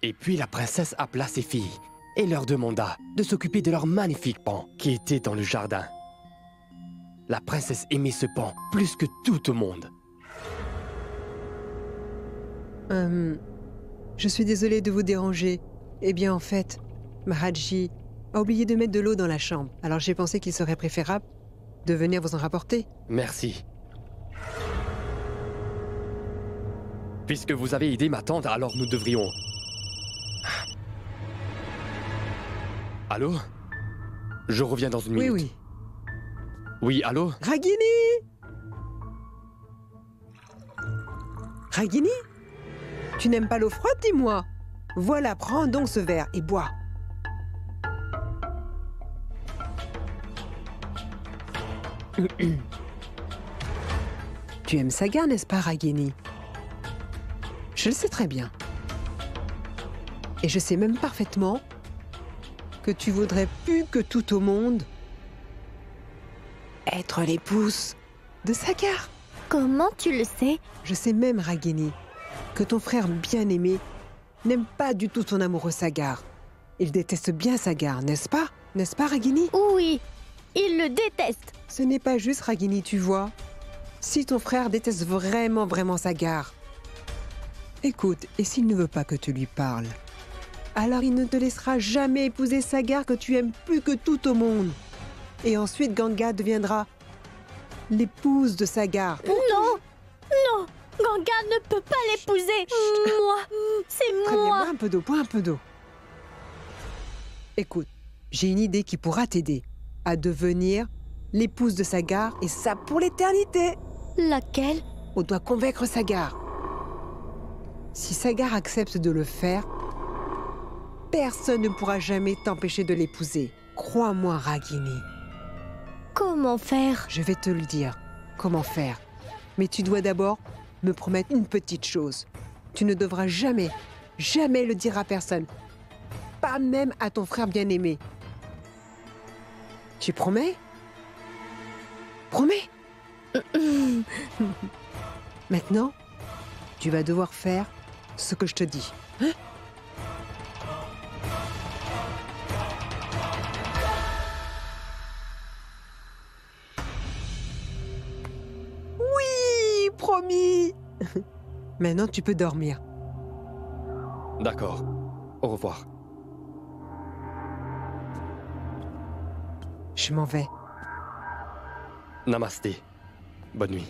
Et puis la princesse appela ses filles et leur demanda de s'occuper de leur magnifique pont qui était dans le jardin. La princesse aimait ce pont plus que tout au monde. Je suis désolée de vous déranger. Eh bien, en fait, Maharaji a oublié de mettre de l'eau dans la chambre. Alors j'ai pensé qu'il serait préférable de venir vous en rapporter. Merci. Puisque vous avez aidé ma tante, alors nous devrions... Allô? Je reviens dans une minute. Oui. Oui, allô? Ragini! Ragini? Tu n'aimes pas l'eau froide, dis-moi. Voilà, prends donc ce verre et bois. Tu aimes Sagar, n'est-ce pas, Ragini? Je le sais très bien. Et je sais même parfaitement que tu voudrais plus que tout au monde être l'épouse de Sagar. Comment tu le sais? Je sais même, Ragini, que ton frère bien-aimé n'aime pas du tout ton amoureux Sagar. Il déteste bien Sagar, n'est-ce pas? N'est-ce pas, Ragini? Oui, il le déteste. Ce n'est pas juste, Ragini, tu vois. Si ton frère déteste vraiment Sagar, écoute, et s'il ne veut pas que tu lui parles, alors il ne te laissera jamais épouser Sagar que tu aimes plus que tout au monde. Et ensuite, Ganga deviendra l'épouse de Sagar. Non, non, Ganga ne peut pas l'épouser. Moi, c'est Très bien, moi. bois un peu d'eau, bois un peu d'eau. Écoute, j'ai une idée qui pourra t'aider à devenir l'épouse de Sagar, et ça pour l'éternité. Laquelle? On doit convaincre Sagar. Si Sagar accepte de le faire, personne ne pourra jamais t'empêcher de l'épouser. Crois-moi, Ragini. Comment faire? Je vais te le dire. Comment faire? Mais tu dois d'abord me promettre une petite chose. Tu ne devras jamais le dire à personne. Pas même à ton frère bien-aimé. Tu promets? Promets? Maintenant, tu vas devoir faire ce que je te dis. Hein? Oui, promis. Maintenant, tu peux dormir. D'accord. Au revoir. Je m'en vais. Namasté. Bonne nuit.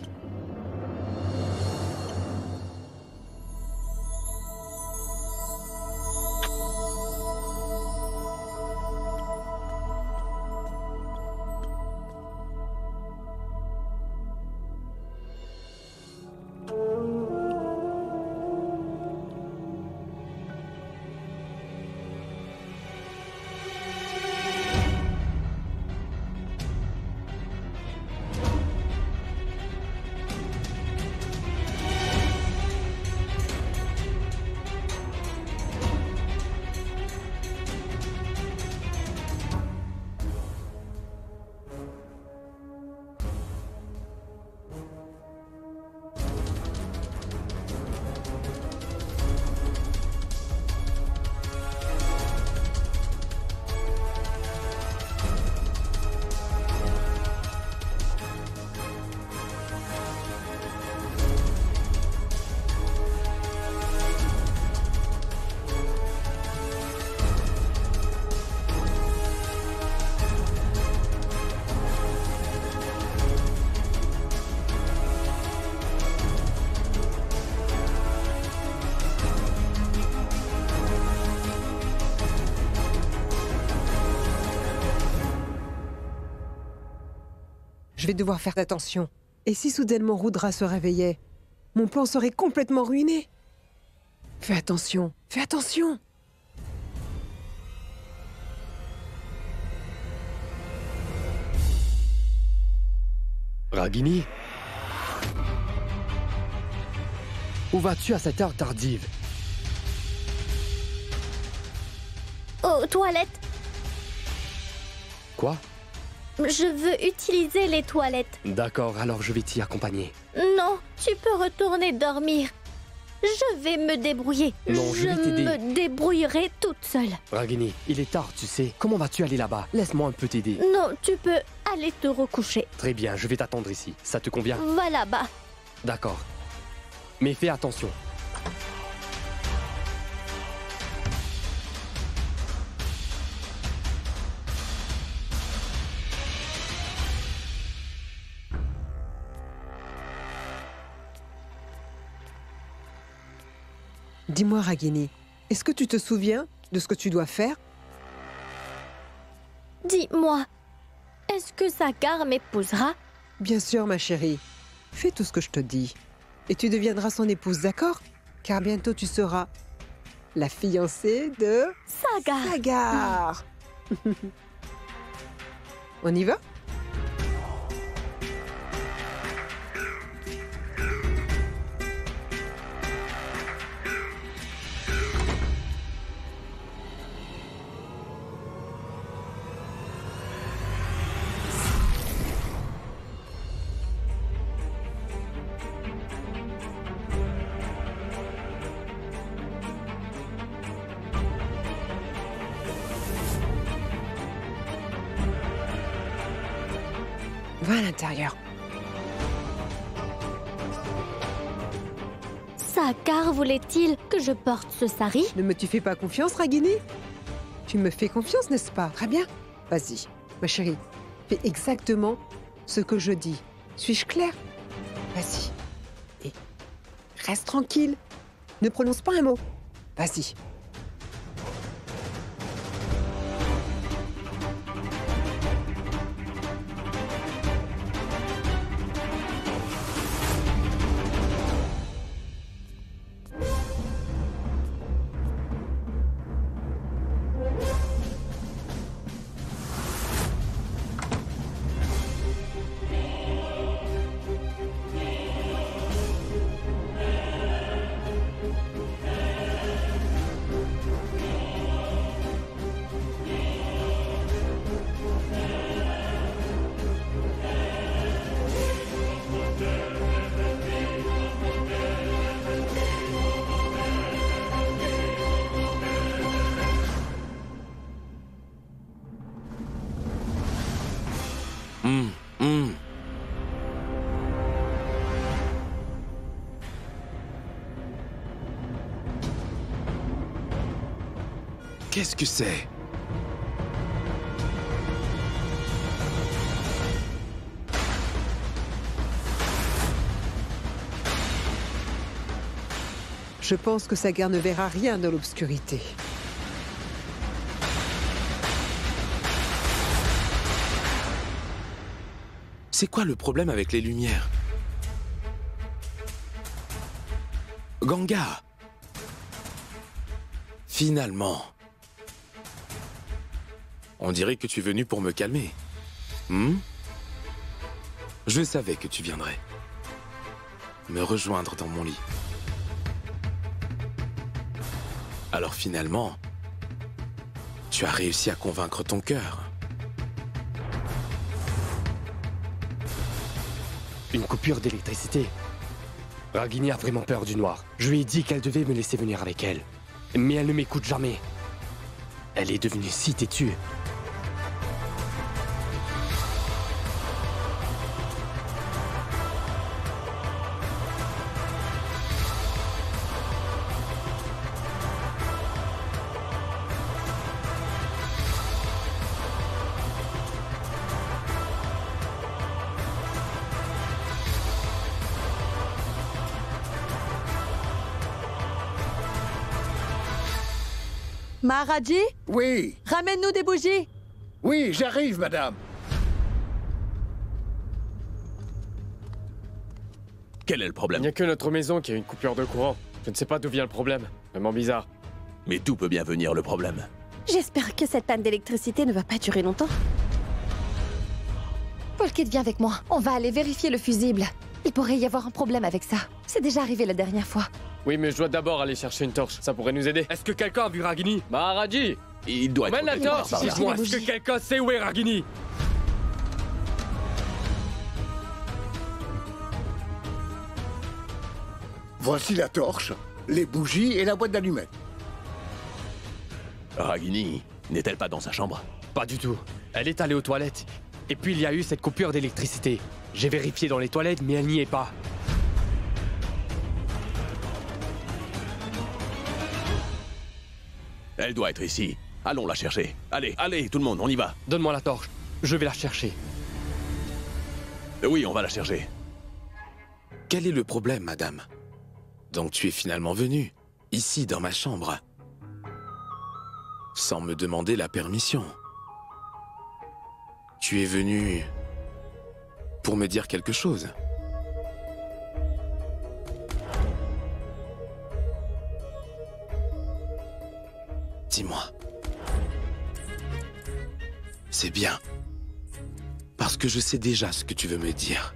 Je vais devoir faire attention. Et si soudainement Rudra se réveillait, mon plan serait complètement ruiné. Fais attention, fais attention. Ragini? Où vas-tu à cette heure tardive? Aux toilettes. Quoi? Je veux utiliser les toilettes. D'accord, alors je vais t'y accompagner. Non, tu peux retourner dormir. Je vais me débrouiller. Non, je vais t'aider. me débrouillerai toute seule. Ragini, il est tard, tu sais. Comment vas-tu aller là-bas? Laisse-moi un peu t'aider. Non, tu peux aller te recoucher. Très bien, je vais t'attendre ici. Ça te convient? Va là-bas. D'accord. Mais fais attention. Dis-moi, Ragini, est-ce que tu te souviens de ce que tu dois faire? Dis-moi, est-ce que Sagar m'épousera? Bien sûr, ma chérie. Fais tout ce que je te dis. Et tu deviendras son épouse, d'accord? Car bientôt tu seras la fiancée de Sagar. Sagar. On y va? Va à l'intérieur. Sagar voulait-il que je porte ce sari? Ne me tu fais pas confiance, Ragini? Tu me fais confiance, n'est-ce pas? Très bien. Vas-y, ma chérie. Fais exactement ce que je dis. Suis-je claire? Vas-y. Et reste tranquille. Ne prononce pas un mot. Vas-y. Qu'est-ce que c'est? Je pense que Sagar ne verra rien dans l'obscurité. C'est quoi le problème avec les lumières? Ganga! Finalement. On dirait que tu es venu pour me calmer. Je savais que tu viendrais. Me rejoindre dans mon lit. Alors finalement, tu as réussi à convaincre ton cœur. Une coupure d'électricité. Ragini a vraiment peur du noir. Je lui ai dit qu'elle devait me laisser venir avec elle. Mais elle ne m'écoute jamais. Elle est devenue si têtue. Maharaji, Oui, ramène-nous des bougies. oui, j'arrive, madame. Quel est le Il problème? n'y a que notre maison qui a une coupure de courant. Je ne sais pas d'où vient le problème. Vraiment bizarre. Mais d'où peut bien venir le problème? J'espère que cette panne d'électricité ne va pas durer longtemps. Polkit, viens avec moi. On va aller vérifier le fusible. Il pourrait y avoir un problème avec ça. C'est déjà arrivé la dernière fois. Oui, mais je dois d'abord aller chercher une torche. Ça pourrait nous aider. Est-ce que quelqu'un a vu Ragini? Maharaji! Il doit être... Mène la quelque part torche! par là. Dis-moi, est-ce que quelqu'un sait où est Ragini? Voici la torche. les bougies et la boîte d'allumettes. Ragini, n'est-elle pas dans sa chambre? Pas du tout. Elle est allée aux toilettes. Et puis il y a eu cette coupure d'électricité. J'ai vérifié dans les toilettes, mais elle n'y est pas. Elle doit être ici. Allons la chercher. Allez, allez, tout le monde, on y va. Donne-moi la torche. Je vais la chercher. Oui, on va la chercher. Quel est le problème, madame? Donc tu es finalement venue, ici dans ma chambre, sans me demander la permission. Tu es venue pour me dire quelque chose. Dis-moi. C'est bien. Parce que je sais déjà ce que tu veux me dire.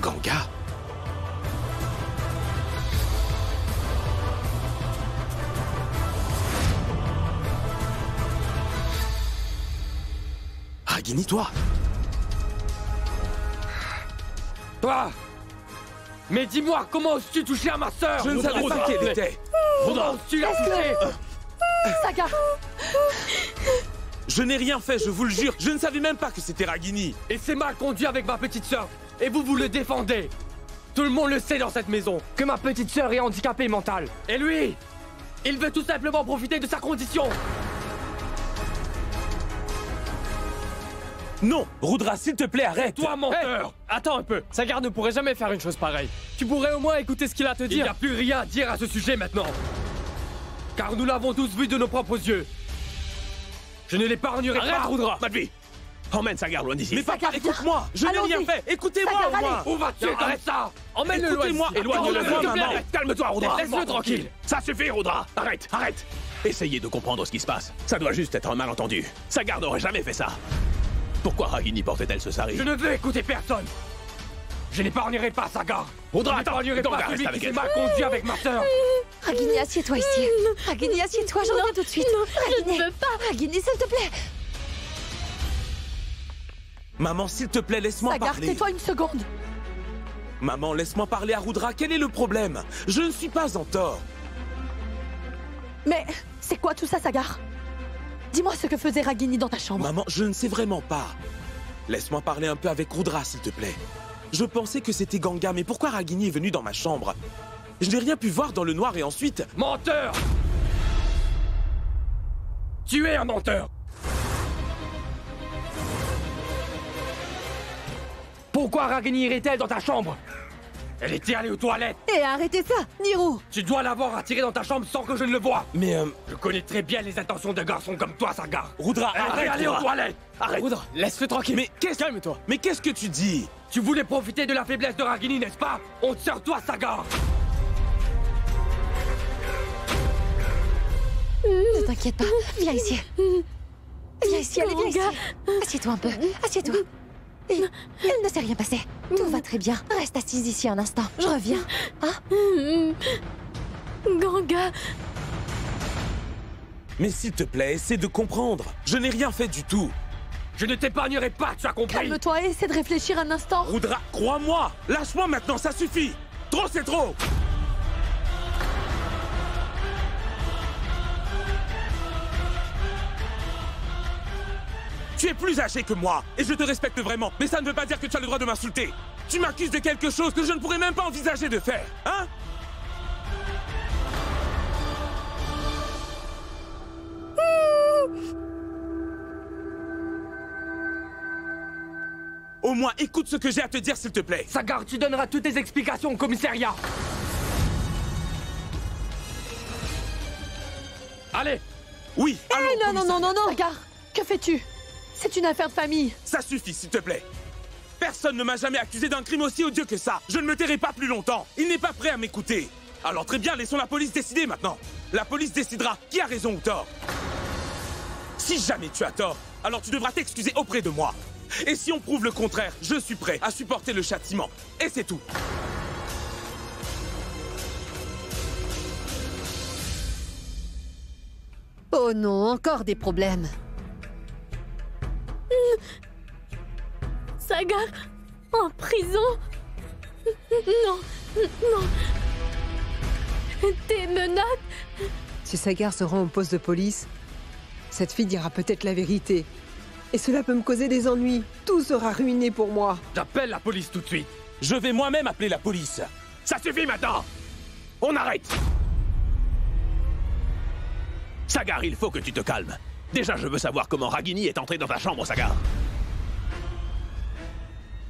Ganga? Ragini, toi? Toi! Mais dis-moi, comment oses-tu toucher à ma sœur? Je ne savais pas qu'elle était. Comment oses-tu la toucher? Saga! Je n'ai rien fait, je vous le jure. Je ne savais même pas que c'était Ragini. Et c'est mal conduit avec ma petite sœur. Et vous le défendez. Tout le monde le sait dans cette maison, que ma petite sœur est handicapée mentale. Et lui, il veut tout simplement profiter de sa condition. Non, Rudra, s'il te plaît, arrête. Toi, menteur! Hey, attends un peu. Sagar ne pourrait jamais faire une chose pareille. Tu pourrais au moins écouter ce qu'il a à te Il n'y dire. a plus rien à dire à ce sujet maintenant. Car nous l'avons tous vu de nos propres yeux. Je ne l'épargnerai Arrête, pas. Rudra. Madvi, emmène Sagar loin d'ici. Mais papa, Sagar, écoute-moi. Je n'ai allons-y. rien fait. Écoutez-moi Sagar, au moins. Où vas-tu? Arrête ça! Emmène-le loin. Écoutez-moi, d'ici. éloigne-le de S'il moi, te plaît, maman. arrête. Calme-toi, Rudra. Laisse-le tranquille. Ça suffit, Rudra. Arrête, arrête. Essayez de comprendre ce qui se passe. Ça doit juste être un malentendu. Sagar n'aurait jamais fait ça. Pourquoi Ragini portait-elle ce sari? Je ne veux écouter personne. Je n'épargnerai pas Sagar. Rudra, Je n'épargnerai donc pas reste celui avec qui s'est elle. mal conduit avec ma sœur. Ragini, assieds-toi ici. Ragini, assieds-toi, je reviens tout de suite. je ne veux pas. Ragini, s'il te plaît. Maman, s'il te plaît, laisse-moi Sagar, parler. tais-toi une seconde. Maman, laisse-moi parler à Rudra. Quel est le problème? Je ne suis pas en tort. Mais c'est quoi tout ça, Sagar? Dis-moi ce que faisait Ragini dans ta chambre. Maman, je ne sais vraiment pas. Laisse-moi parler un peu avec Rudra, s'il te plaît. Je pensais que c'était Ganga, mais pourquoi Ragini est venu dans ma chambre? Je n'ai rien pu voir dans le noir et ensuite... Menteur! Tu es un menteur! Pourquoi Ragini irait-elle dans ta chambre? Elle était allée aux toilettes! Et arrêtez ça, Niro. Tu dois l'avoir attirée dans ta chambre sans que je ne le voie! Mais Je connais très bien les intentions de garçons comme toi, Sagar! Rudra, Elle était arrête, allée aux Rudra. toilettes! Arrête. Rudra, laisse-le tranquille. Mais qu'est-ce... Calme-toi. Mais qu'est-ce que tu dis? Tu voulais profiter de la faiblesse de Ragini, n'est-ce pas? Honte sur toi, Sagar! Ne t'inquiète pas, viens ici. Viens ici, allez, viens ici. Assieds-toi un peu, assieds-toi. Il ne s'est rien passé. Tout va très bien. Reste assise ici un instant. Je reviens. Hein? Ganga, Mais s'il te plaît, essaie de comprendre. Je n'ai rien fait du tout. Je ne t'épargnerai pas, tu as compris? Calme-toi et essaie de réfléchir un instant. Rudra, crois-moi. Lâche-moi maintenant, ça suffit. Trop, c'est trop. Tu es plus âgé que moi, et je te respecte vraiment, mais ça ne veut pas dire que tu as le droit de m'insulter. Tu m'accuses de quelque chose que je ne pourrais même pas envisager de faire, hein? Au moins, écoute ce que j'ai à te dire, s'il te plaît. Sagar, tu donneras toutes tes explications au commissariat. Allez. Oui, allons, non, non, commissaire. non, non, non. Sagar, que fais-tu? C'est une affaire de famille. Ça suffit, s'il te plaît. Personne ne m'a jamais accusé d'un crime aussi odieux que ça. Je ne me tairai pas plus longtemps. Il n'est pas prêt à m'écouter. Alors très bien, laissons la police décider maintenant. La police décidera qui a raison ou tort. Si jamais tu as tort, alors tu devras t'excuser auprès de moi. Et si on prouve le contraire, je suis prêt à supporter le châtiment. Et c'est tout. Oh non, encore des problèmes. Sagar, en prison? Non, non. Des menottes? Si Sagar se rend au poste de police, cette fille dira peut-être la vérité. Et cela peut me causer des ennuis. Tout sera ruiné pour moi. J'appelle la police tout de suite. Je vais moi-même appeler la police. Ça suffit maintenant. On arrête. Sagar, il faut que tu te calmes. Déjà, je veux savoir comment Ragini est entré dans ta chambre, Sagar.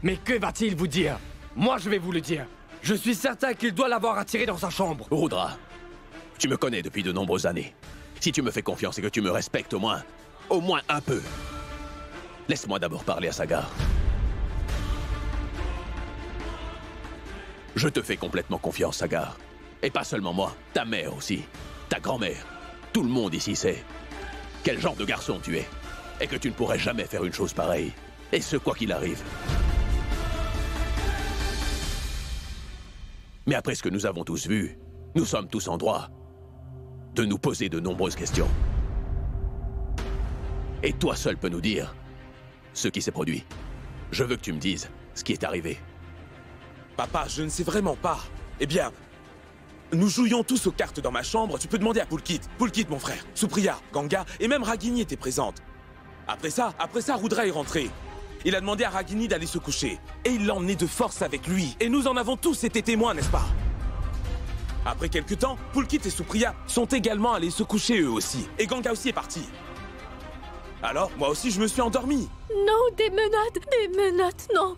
Mais que va-t-il vous dire? Moi, je vais vous le dire. Je suis certain qu'il doit l'avoir attiré dans sa chambre. Rudra, tu me connais depuis de nombreuses années. Si tu me fais confiance et que tu me respectes au moins un peu, laisse-moi d'abord parler à Sagar. Je te fais complètement confiance, Sagar. Et pas seulement moi, ta mère aussi, ta grand-mère. Tout le monde ici sait quel genre de garçon tu es. Et que tu ne pourrais jamais faire une chose pareille. Et ce, quoi qu'il arrive. Mais après ce que nous avons tous vu, nous sommes tous en droit de nous poser de nombreuses questions. Et toi seul peux nous dire ce qui s'est produit. Je veux que tu me dises ce qui est arrivé. Papa, je ne sais vraiment pas. Eh bien, nous jouions tous aux cartes dans ma chambre. Tu peux demander à Pulkit. Pulkit, mon frère. Supriya, Ganga et même Ragini étaient présentes. Après ça, Rudra est rentré. Il a demandé à Ragini d'aller se coucher. Et il l'a emmené de force avec lui. Et nous en avons tous été témoins, n'est-ce pas? Après quelques temps, Pulkit et Supriya sont également allés se coucher eux aussi. Et Ganga aussi est parti. Alors, moi aussi, je me suis endormi. Non, des menottes, non.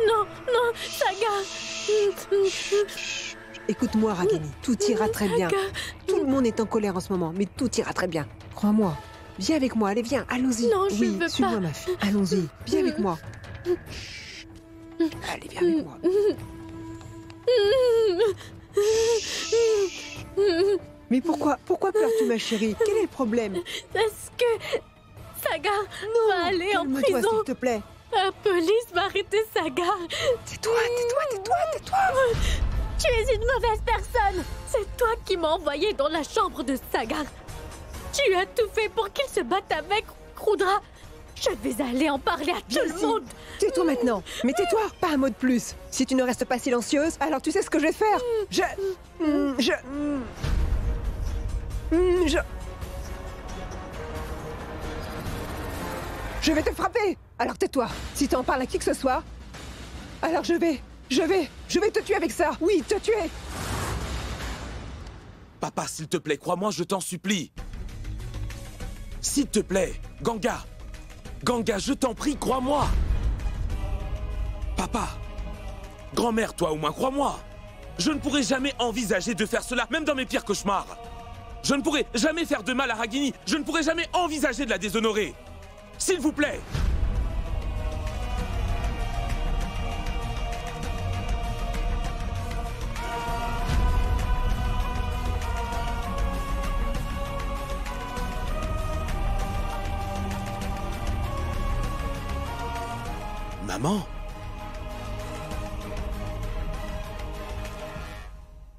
Non, non, Sagar. Écoute-moi, Ragini, tout ira très bien. Tout le monde est en colère en ce moment, mais tout ira très bien. Crois-moi. Viens avec moi, allez, viens, allons-y. Non, je oui, veux suis-moi, pas. ma fille. Allons-y, viens avec moi. Allez, viens avec moi. Mais pourquoi pleures-tu, ma chérie? Quel est le problème? Est-ce que Sagar va aller en Calme-toi, prison? s'il te plaît. La police va arrêter Sagar. Tais-toi. Tu es une mauvaise personne. C'est toi qui m'as envoyé dans la chambre de Sagar. Tu as tout fait pour qu'il se batte avec Rudra. Je vais aller en parler à tout le monde. Tais-toi maintenant. Mais tais-toi, pas un mot de plus. Si tu ne restes pas silencieuse, alors tu sais ce que je vais faire. Je vais te frapper. Alors tais-toi. Si tu en parles à qui que ce soit, alors je vais te tuer avec ça. Oui, te tuer. Papa, s'il te plaît, crois-moi, je t'en supplie. S'il te plaît, Ganga. Ganga, je t'en prie, crois-moi. Papa. Grand-mère, toi au moins, crois-moi. Je ne pourrai jamais envisager de faire cela, même dans mes pires cauchemars. Je ne pourrai jamais faire de mal à Ragini. Je ne pourrai jamais envisager de la déshonorer. S'il vous plaît. Maman?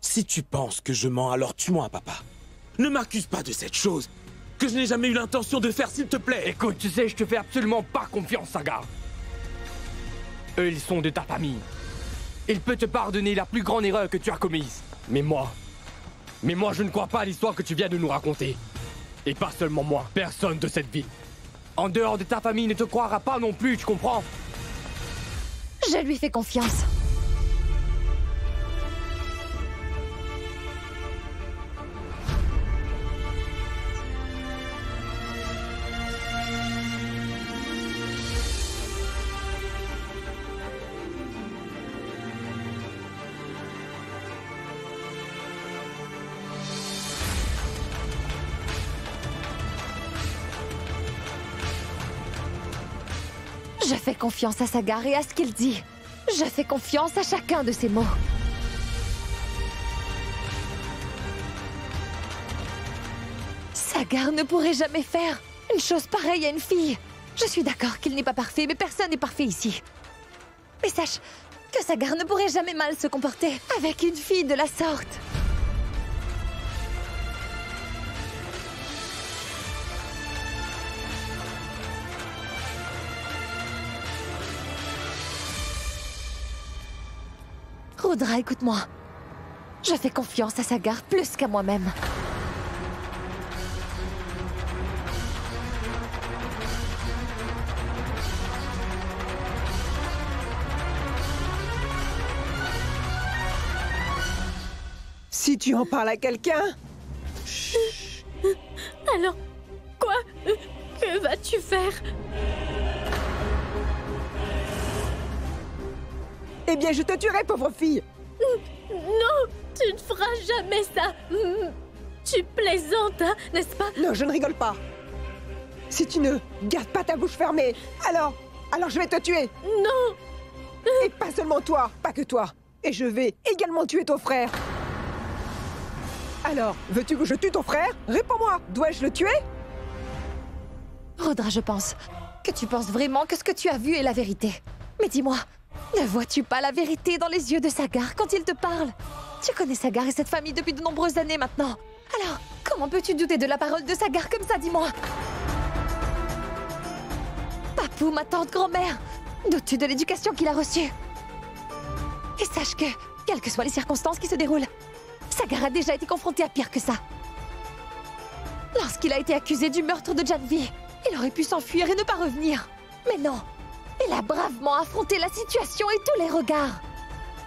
Si tu penses que je mens, alors tue-moi, papa. Ne m'accuse pas de cette chose que je n'ai jamais eu l'intention de faire, s'il te plaît. Écoute, tu sais, je te fais absolument pas confiance, Sagar. Eux, ils sont de ta famille. Il peut te pardonner la plus grande erreur que tu as commise. Mais moi, je ne crois pas à l'histoire que tu viens de nous raconter. Et pas seulement moi, personne de cette ville. En dehors de ta famille ne te croira pas non plus, tu comprends? Je lui fais confiance. Je fais confiance à Sagar et à ce qu'il dit. Je fais confiance à chacun de ses mots. Sagar ne pourrait jamais faire une chose pareille à une fille. Je suis d'accord qu'il n'est pas parfait, mais personne n'est parfait ici. Mais sache que Sagar ne pourrait jamais mal se comporter avec une fille de la sorte. Rudra, écoute-moi. Je fais confiance à Sagar plus qu'à moi-même. Si tu en parles à quelqu'un... Alors, quoi? Que vas-tu faire? Eh bien, je te tuerai, pauvre fille. Non, tu ne feras jamais ça. Tu plaisantes, hein, n'est-ce pas? Non, je ne rigole pas. Si tu ne gardes pas ta bouche fermée, alors je vais te tuer. Non. Et pas seulement toi, pas que toi. Et je vais également tuer ton frère. Alors, veux-tu que je tue ton frère? Réponds-moi, dois-je le tuer? Rudra, je pense que tu penses vraiment que ce que tu as vu est la vérité. Mais dis-moi, ne vois-tu pas la vérité dans les yeux de Sagar quand il te parle? Tu connais Sagar et cette famille depuis de nombreuses années maintenant. Alors, comment peux-tu douter de la parole de Sagar comme ça, dis-moi? Papou, ma tante grand-mère, doutes-tu de l'éducation qu'il a reçue? Et sache que, quelles que soient les circonstances qui se déroulent, Sagar a déjà été confronté à pire que ça. Lorsqu'il a été accusé du meurtre de Janvi, il aurait pu s'enfuir et ne pas revenir. Mais non, il a bravement affronté la situation et tous les regards.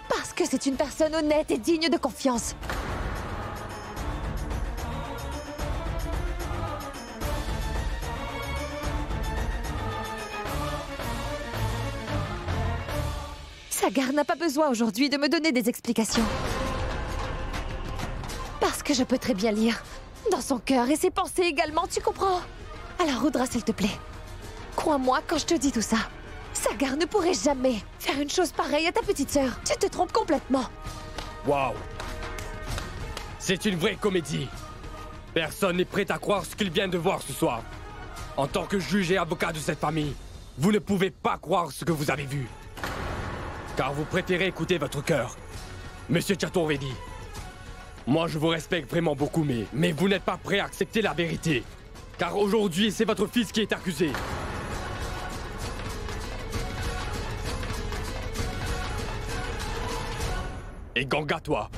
Parce que c'est une personne honnête et digne de confiance. Sagar n'a pas besoin aujourd'hui de me donner des explications. Parce que je peux très bien lire dans son cœur et ses pensées également, tu comprends? Alors Rudra, s'il te plaît, crois-moi quand je te dis tout ça. Sagar ne pourrait jamais faire une chose pareille à ta petite sœur. Tu te trompes complètement. Waouh! C'est une vraie comédie. Personne n'est prêt à croire ce qu'il vient de voir ce soir. En tant que juge et avocat de cette famille, vous ne pouvez pas croire ce que vous avez vu. Car vous préférez écouter votre cœur. Monsieur Chaturvedi, moi je vous respecte vraiment beaucoup, mais vous n'êtes pas prêt à accepter la vérité. Car aujourd'hui, c'est votre fils qui est accusé. Et Ganga, toi,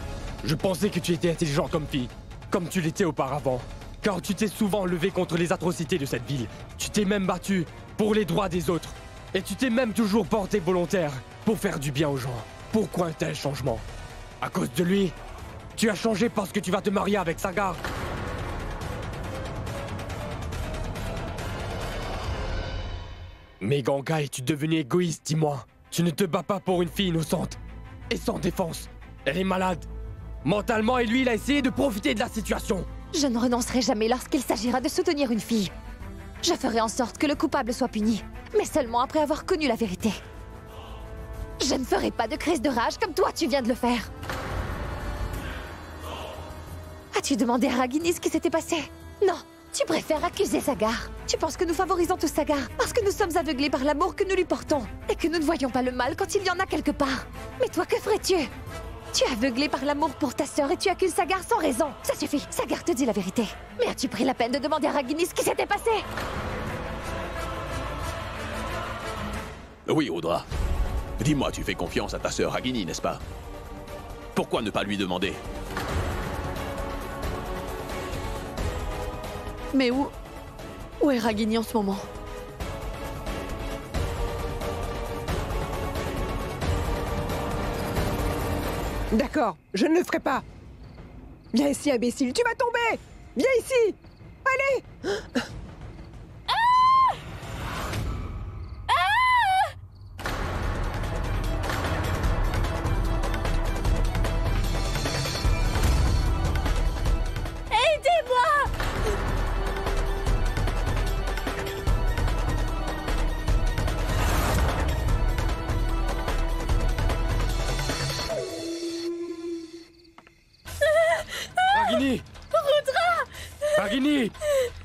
je pensais que tu étais intelligent comme fille, comme tu l'étais auparavant. Car tu t'es souvent levé contre les atrocités de cette ville. Tu t'es même battu pour les droits des autres. Et tu t'es même toujours porté volontaire pour faire du bien aux gens. Pourquoi un tel changement? À cause de lui, tu as changé parce que tu vas te marier avec Sagar. Mais Ganga, es-tu devenu égoïste, dis-moi? Tu ne te bats pas pour une fille innocente et sans défense. Elle est malade. Mentalement, et lui, il a essayé de profiter de la situation. Je ne renoncerai jamais lorsqu'il s'agira de soutenir une fille. Je ferai en sorte que le coupable soit puni, mais seulement après avoir connu la vérité. Je ne ferai pas de crise de rage comme toi tu viens de le faire. As-tu demandé à Ragini ce qui s'était passé? Non, tu préfères accuser Sagar. Tu penses que nous favorisons tous Sagar parce que nous sommes aveuglés par l'amour que nous lui portons et que nous ne voyons pas le mal quand il y en a quelque part. Mais toi, que ferais-tu? Tu es aveuglé par l'amour pour ta sœur et tu accuses Sagar sans raison. Ça suffit, Sagar te dit la vérité. Mais as-tu pris la peine de demander à Ragini ce qui s'était passé? Oui, Rudra. Dis-moi, tu fais confiance à ta sœur Ragini, n'est-ce pas? Pourquoi ne pas lui demander? Mais où est Ragini en ce moment? D'accord, je ne le ferai pas. Viens ici, imbécile, tu vas tomber! Viens ici! Allez!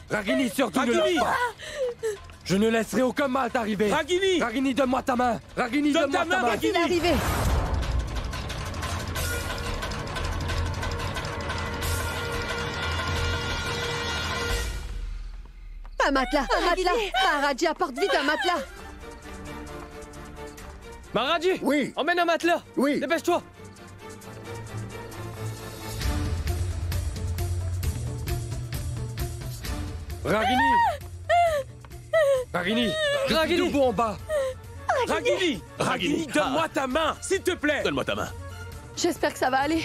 Ragini, surtout ne Ragini! lâche pas. Je ne laisserai aucun mal t'arriver. Ragini! Ragini, donne-moi ta main. Ragini, Donne donne-moi ta main, ta main. Ragini! Il est arrivé. Un matelas, un matelas. Maharaji, apporte vite un matelas. Maharaji! Oui. Emmène un matelas! Oui. Dépêche-toi! Ragini. Ragini. Ragini. Debout en bas. Ragini! Ragini, donne-moi ta main, s'il te plaît! Donne-moi ta main. J'espère que ça va aller.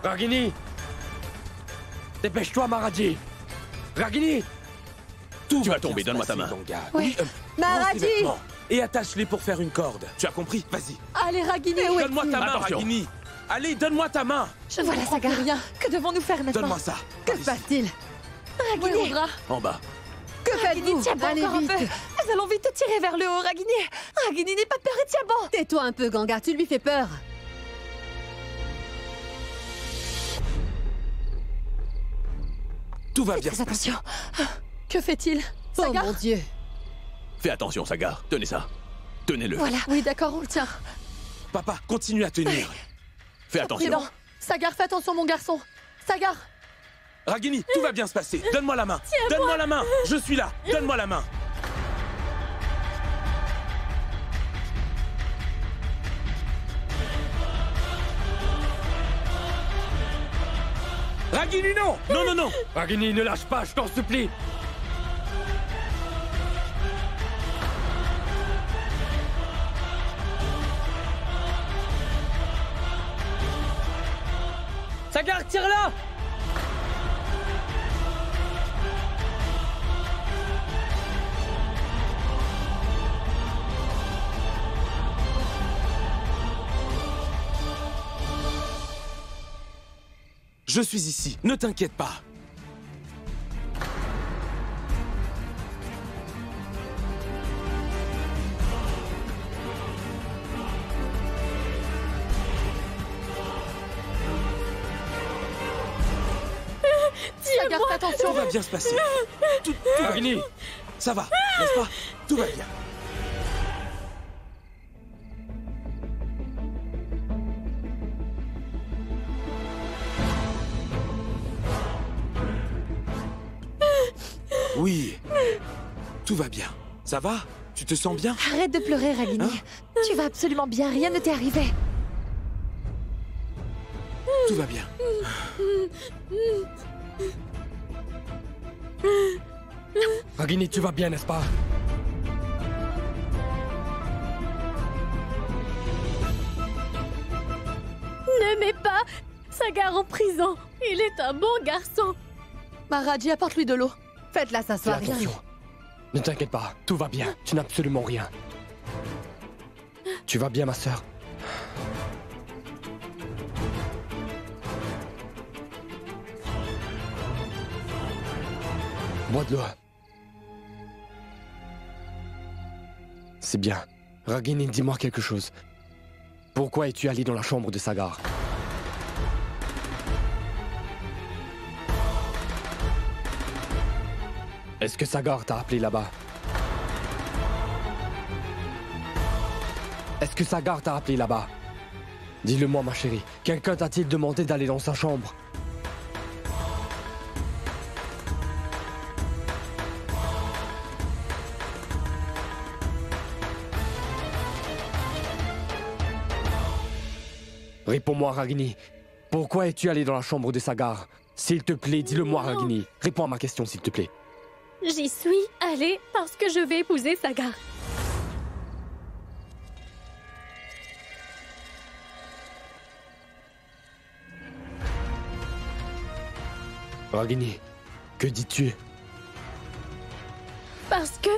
Ragini. Dépêche-toi, Maharaji. Ragini. Tout Tu va vas tomber, bien se donne-moi ta passer, main. Ganga. Oui. Prends Maharaji. ces vêtements et attache-les pour faire une corde. Tu as compris? Vas-y. Allez, Ragini. Donne-moi ta main, Attention. Ragini. Allez, donne-moi ta main. Je ne Voilà, comprends Sagar. plus rien. Que devons-nous faire maintenant? Donne-moi ça. Que Par se ici. passe-t-il? Ragini. Rudra, En bas. que faites-vous? Tiens bon, Allez encore un vite. peu. Nous allons vite te tirer vers le haut, Ragini. Ragini, n'aie pas peur et tiens bon. Tais-toi un peu, Ganga, tu lui fais peur. Tout va bien Fais se passer. attention. Que fait-il? Oh Sagar. mon Dieu. Fais attention, Sagar. Tenez ça. Tenez-le. Voilà. Oui, d'accord, on le tient. Papa, continue à tenir. Fais attention. Prudent. Sagar, fais attention, mon garçon. Sagar. Ragini, tout va bien se passer. Donne-moi la main. Donne-moi la main. Je suis là. Donne-moi la main. Ragini, non! Non, non, non! Ragini, ne lâche pas, je t'en supplie. Sagar, tire-la! Je suis ici. Ne t'inquiète pas. Sagar, fais attention. Tout va bien se passer. Tout va Ragini. bien. Ça va, n'est-ce pas? Tout va bien. Oui. Tout va bien. Ça va? Tu te sens bien? Arrête de pleurer, Ragini. Hein? Tu vas absolument bien, rien ne t'est arrivé. Tout va bien. Ragini, tu vas bien, n'est-ce pas? Ne mets pas Sagar en prison. Il est un bon garçon. Maharaji, apporte-lui de l'eau. Faites-la Fais s'asseoir. attention. Ne t'inquiète pas, tout va bien. Tu n'as absolument rien. Tu vas bien, ma sœur? Bois de l'eau. C'est bien. Ragini, dis-moi quelque chose. Pourquoi es-tu allé dans la chambre de Sagar? Est-ce que Sagar t'a appelé là-bas? Est-ce que Sagar t'a appelé là-bas? Dis-le-moi, ma chérie. Quelqu'un t'a-t-il demandé d'aller dans sa chambre? Réponds-moi, Ragini. Pourquoi es-tu allé dans la chambre de Sagar? S'il te plaît, dis-le-moi, Ragini. Réponds à ma question, s'il te plaît. J'y suis allée parce que je vais épouser Sagar. Ragini, que dis-tu? Parce que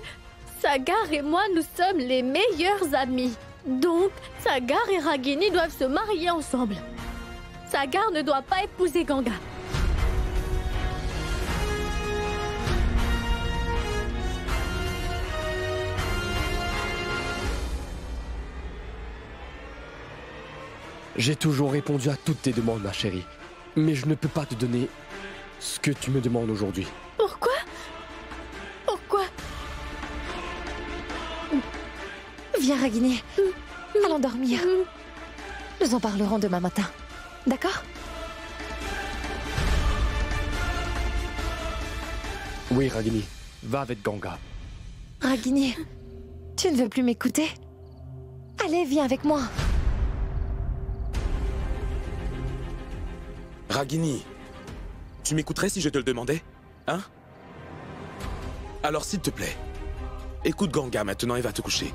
Sagar et moi, nous sommes les meilleurs amis. Donc, Sagar et Ragini doivent se marier ensemble. Sagar ne doit pas épouser Ganga. J'ai toujours répondu à toutes tes demandes, ma chérie. Mais je ne peux pas te donner ce que tu me demandes aujourd'hui. Pourquoi? Pourquoi? Viens, Ragini. Allons dormir. Nous en parlerons demain matin. D'accord? Oui, Ragini. Va avec Ganga. Ragini, tu ne veux plus m'écouter? Allez, viens avec moi. Ragini, tu m'écouterais si je te le demandais? Hein? Alors s'il te plaît, écoute Ganga maintenant et va te coucher.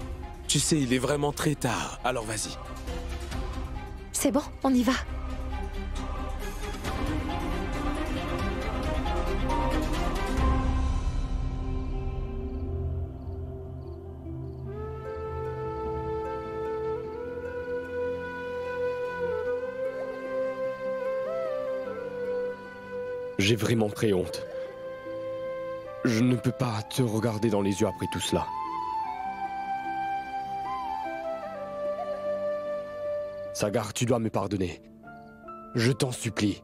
Tu sais, il est vraiment très tard, alors vas-y. C'est bon, on y va. J'ai vraiment très honte. Je ne peux pas te regarder dans les yeux après tout cela. Sagar, tu dois me pardonner. Je t'en supplie.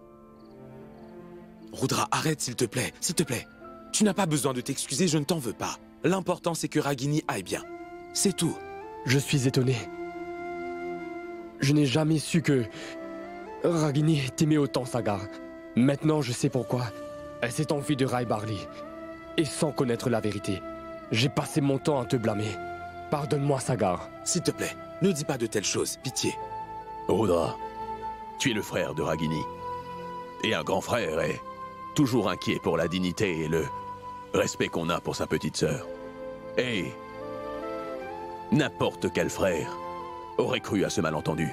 Rudra, arrête s'il te plaît, s'il te plaît. Tu n'as pas besoin de t'excuser, je ne t'en veux pas. L'important c'est que Ragini aille bien. C'est tout. Je suis étonné. Je n'ai jamais su que Ragini t'aimait autant, Sagar. Maintenant, je sais pourquoi. Elle s'est enfuie de Rai Barli. Et sans connaître la vérité. J'ai passé mon temps à te blâmer. Pardonne-moi, Sagar. S'il te plaît, ne dis pas de telles choses, pitié. Rudra, tu es le frère de Ragini. Et un grand frère est toujours inquiet pour la dignité et le respect qu'on a pour sa petite sœur. Et n'importe quel frère aurait cru à ce malentendu.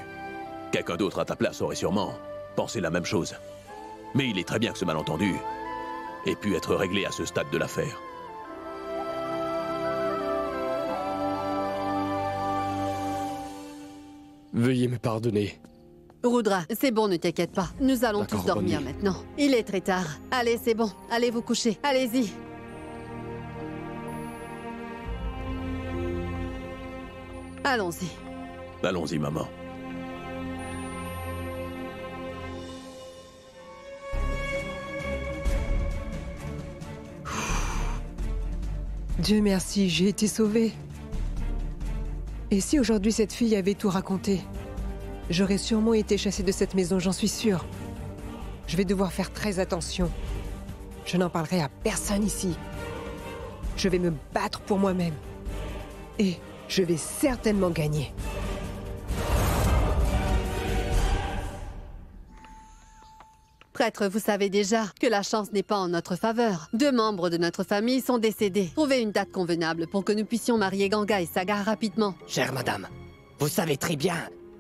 Quelqu'un d'autre à ta place aurait sûrement pensé la même chose. Mais il est très bien que ce malentendu ait pu être réglé à ce stade de l'affaire. Veuillez me pardonner. Rudra, c'est bon, ne t'inquiète pas. Nous allons tous dormir bonne nuit. maintenant. Il est très tard. Allez, c'est bon. Allez vous coucher. Allez-y. Allons-y. Allons-y, maman. Dieu merci, j'ai été sauvée. Et si aujourd'hui cette fille avait tout raconté? J'aurais sûrement été chassée de cette maison, j'en suis sûre. Je vais devoir faire très attention. Je n'en parlerai à personne ici. Je vais me battre pour moi-même. Et je vais certainement gagner. Prêtre, vous savez déjà que la chance n'est pas en notre faveur. 2 membres de notre famille sont décédés. Trouvez une date convenable pour que nous puissions marier Ganga et Sagar rapidement. Chère madame, vous savez très bien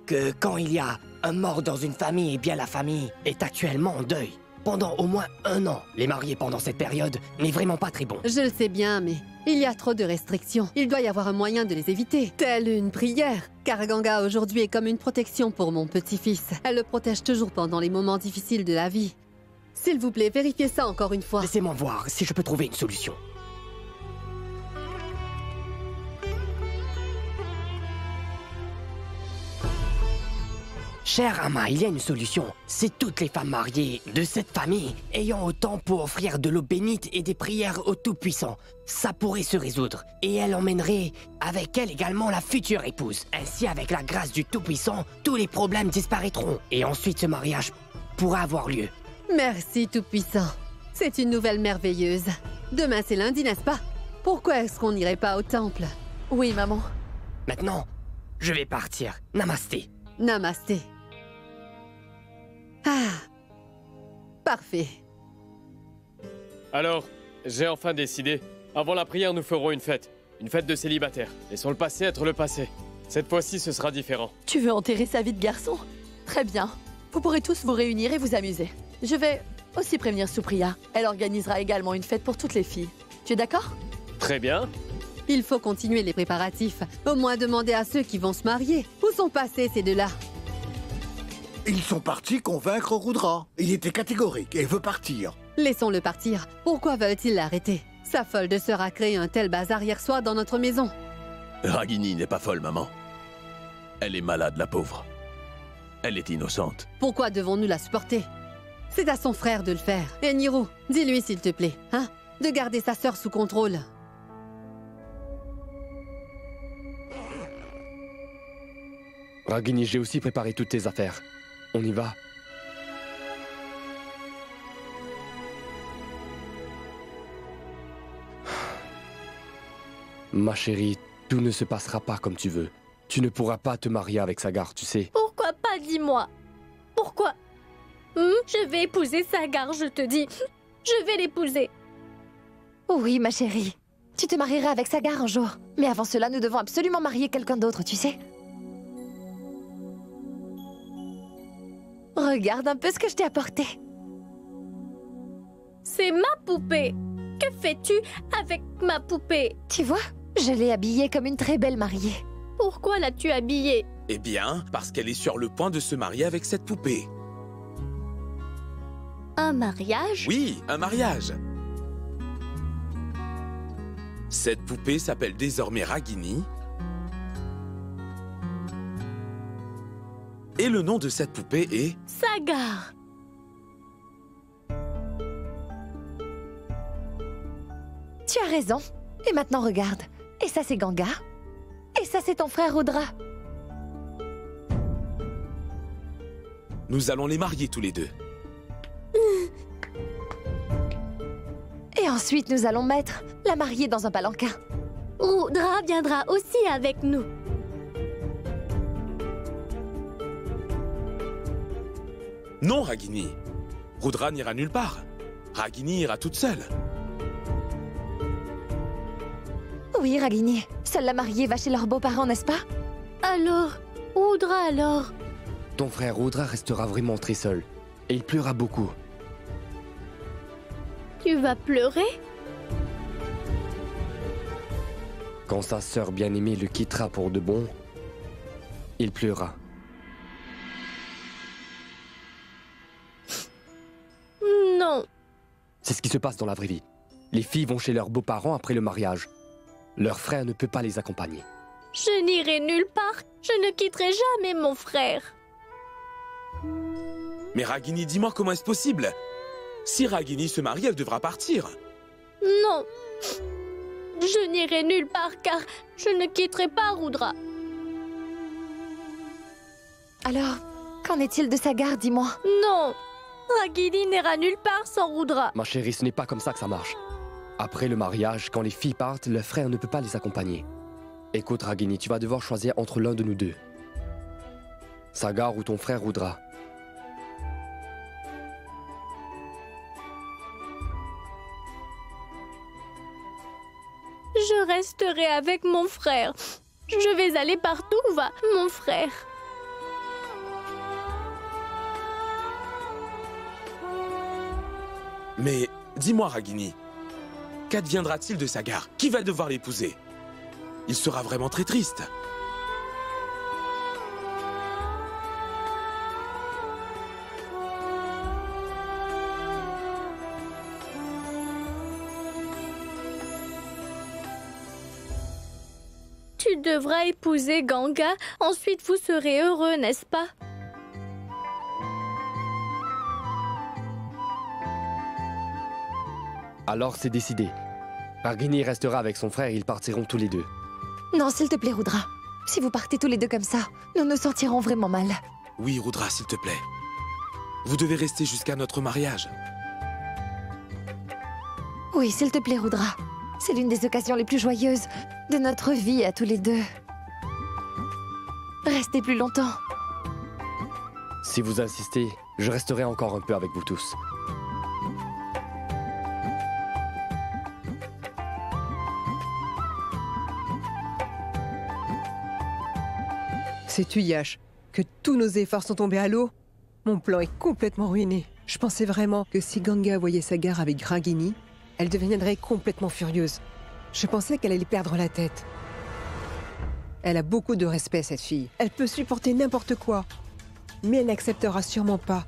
que quand il y a un mort dans une famille, eh bien la famille est actuellement en deuil. Pendant au moins 1 an, les mariés pendant cette période n'est vraiment pas très bon. Je le sais bien, mais il y a trop de restrictions. Il doit y avoir un moyen de les éviter. Telle une prière. Car Ganga aujourd'hui est comme une protection pour mon petit-fils. Elle le protège toujours pendant les moments difficiles de la vie. S'il vous plaît, vérifiez ça encore une fois. Laissez-moi voir si je peux trouver une solution. Cher Ama, il y a une solution. C'est toutes les femmes mariées de cette famille ayant autant pour offrir de l'eau bénite et des prières au Tout-Puissant. Ça pourrait se résoudre. Et elle emmènerait avec elle également la future épouse. Ainsi, avec la grâce du Tout-Puissant, tous les problèmes disparaîtront. Et ensuite, ce mariage pourra avoir lieu. Merci, Tout-Puissant. C'est une nouvelle merveilleuse. Demain, c'est lundi, n'est-ce pas? Pourquoi est-ce qu'on n'irait pas au temple? Oui, maman. Maintenant, je vais partir. Namasté. Namasté. Ah, parfait. Alors, j'ai enfin décidé. Avant la prière, nous ferons une fête. Une fête de célibataire. Laissons le passé être le passé. Cette fois-ci, ce sera différent. Tu veux enterrer sa vie de garçon? Très bien. Vous pourrez tous vous réunir et vous amuser. Je vais aussi prévenir Supriya. Elle organisera également une fête pour toutes les filles. Tu es d'accord? Très bien. Il faut continuer les préparatifs. Au moins demander à ceux qui vont se marier. Où sont passés ces 2-là? Ils sont partis convaincre Rudra. Il était catégorique et veut partir. Laissons-le partir. Pourquoi veulent-ils l'arrêter? Sa folle de sœur a créé un tel bazar hier soir dans notre maison. Ragini n'est pas folle, maman. Elle est malade, la pauvre. Elle est innocente. Pourquoi devons-nous la supporter? C'est à son frère de le faire. Et Niro, dis-lui s'il te plaît, hein, de garder sa sœur sous contrôle. Ragini, j'ai aussi préparé toutes tes affaires. On y va? Ma chérie, tout ne se passera pas comme tu veux. Tu ne pourras pas te marier avec Sagar, tu sais. Pourquoi pas, dis-moi? Pourquoi? Je vais épouser Sagar, je te dis. Je vais l'épouser. Oui, ma chérie. Tu te marieras avec Sagar un jour. Mais avant cela, nous devons absolument marier quelqu'un d'autre, tu sais. Regarde un peu ce que je t'ai apporté. C'est ma poupée. Que fais-tu avec ma poupée? Tu vois, je l'ai habillée comme une très belle mariée. Pourquoi l'as-tu habillée? Eh bien, parce qu'elle est sur le point de se marier avec cette poupée. Un mariage? Oui, un mariage. Cette poupée s'appelle désormais Ragini. Et le nom de cette poupée est... Sagar. Tu as raison. Et maintenant, regarde. Et ça, c'est Ganga. Et ça, c'est ton frère Rudra. Nous allons les marier tous les deux. Et ensuite, nous allons mettre la mariée dans un palanquin. Rudra viendra aussi avec nous. Non, Ragini. Rudra n'ira nulle part. Ragini ira toute seule. Oui, Ragini. Seule la mariée va chez leurs beaux-parents, n'est-ce pas? Alors, Rudra alors? Ton frère Rudra restera vraiment très seul. Et il pleura beaucoup. Tu vas pleurer? Quand sa sœur bien-aimée le quittera pour de bon, il pleura. Non. C'est ce qui se passe dans la vraie vie. Les filles vont chez leurs beaux-parents après le mariage. Leur frère ne peut pas les accompagner. Je n'irai nulle part. Je ne quitterai jamais mon frère. Mais Ragini, dis-moi comment est-ce possible? Si Ragini se marie, elle devra partir. Non. Je n'irai nulle part car je ne quitterai pas Rudra. Alors, qu'en est-il de Sagar, dis-moi? Non. Ragini n'ira nulle part sans Rudra. Ma chérie, ce n'est pas comme ça que ça marche. Après le mariage, quand les filles partent, le frère ne peut pas les accompagner. Écoute, Ragini, tu vas devoir choisir entre l'un de nous deux. Sagar ou ton frère Rudra. Je resterai avec mon frère. Je vais aller partout où va mon frère. Mais dis-moi, Ragini, qu'adviendra-t-il de Sagar? Qui va devoir l'épouser? Il sera vraiment très triste. Tu devras épouser Ganga, ensuite vous serez heureux, n'est-ce pas? Alors c'est décidé. Ragini restera avec son frère et ils partiront tous les deux. Non, s'il te plaît, Rudra. Si vous partez tous les deux comme ça, nous nous sentirons vraiment mal. Oui, Rudra, s'il te plaît. Vous devez rester jusqu'à notre mariage. Oui, s'il te plaît, Rudra. C'est l'une des occasions les plus joyeuses de notre vie à tous les deux. Restez plus longtemps. Si vous insistez, je resterai encore un peu avec vous tous. Sais-tu, Yash, que tous nos efforts sont tombés à l'eau? Mon plan est complètement ruiné. Je pensais vraiment que si Ganga voyait Sagar avec Ragini, elle deviendrait complètement furieuse. Je pensais qu'elle allait perdre la tête. Elle a beaucoup de respect, cette fille. Elle peut supporter n'importe quoi. Mais elle n'acceptera sûrement pas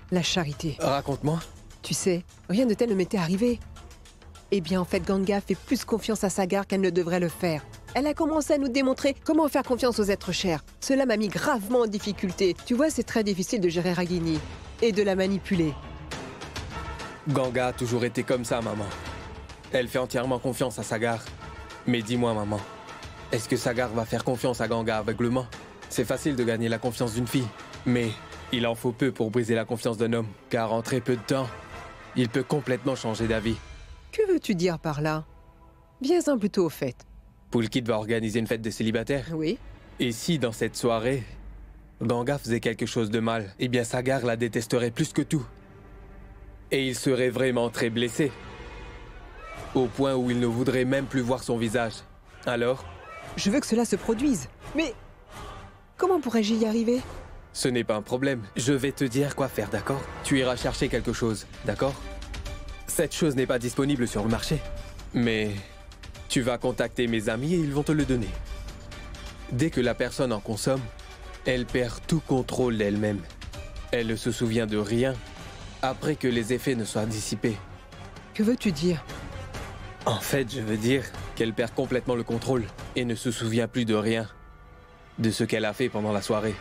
la charité. Raconte-moi. Tu sais, rien de tel ne m'était arrivé. Eh bien, en fait, Ganga fait plus confiance à Sagar qu'elle ne devrait le faire. Elle a commencé à nous démontrer comment faire confiance aux êtres chers. Cela m'a mis gravement en difficulté. Tu vois, c'est très difficile de gérer Ragini. et de la manipuler. Ganga a toujours été comme ça, maman. Elle fait entièrement confiance à Sagar. Mais dis-moi, maman, est-ce que Sagar va faire confiance à Ganga aveuglement? C'est facile de gagner la confiance d'une fille, mais il en faut peu pour briser la confiance d'un homme, car en très peu de temps, il peut complètement changer d'avis. Que veux-tu dire par là? Viens-en plutôt au fait. Pulkit va organiser une fête des célibataires. Oui. Et si, dans cette soirée, Ganga faisait quelque chose de mal, eh bien Sagar la détesterait plus que tout. Et il serait vraiment très blessé. Au point où il ne voudrait même plus voir son visage. Alors? Je veux que cela se produise. Mais comment pourrais-je y arriver? Ce n'est pas un problème. Je vais te dire quoi faire, d'accord? Tu iras chercher quelque chose, d'accord? Cette chose n'est pas disponible sur le marché. Mais tu vas contacter mes amis et ils vont te le donner. Dès que la personne en consomme, elle perd tout contrôle d'elle-même. Elle ne se souvient de rien après que les effets ne soient dissipés. Que veux-tu dire? En fait, je veux dire qu'elle perd complètement le contrôle et ne se souvient plus de rien de ce qu'elle a fait pendant la soirée.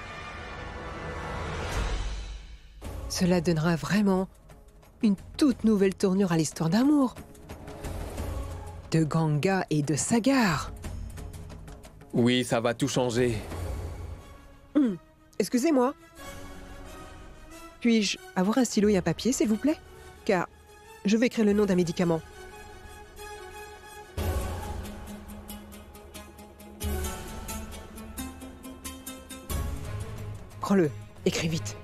Cela donnera vraiment une toute nouvelle tournure à l'histoire d'amour de Ganga et de Sagar. Oui, ça va tout changer. Excusez-moi. Puis-je avoir un stylo et un papier, s'il vous plaît? Car je vais écrire le nom d'un médicament. Prends-le. Écris vite.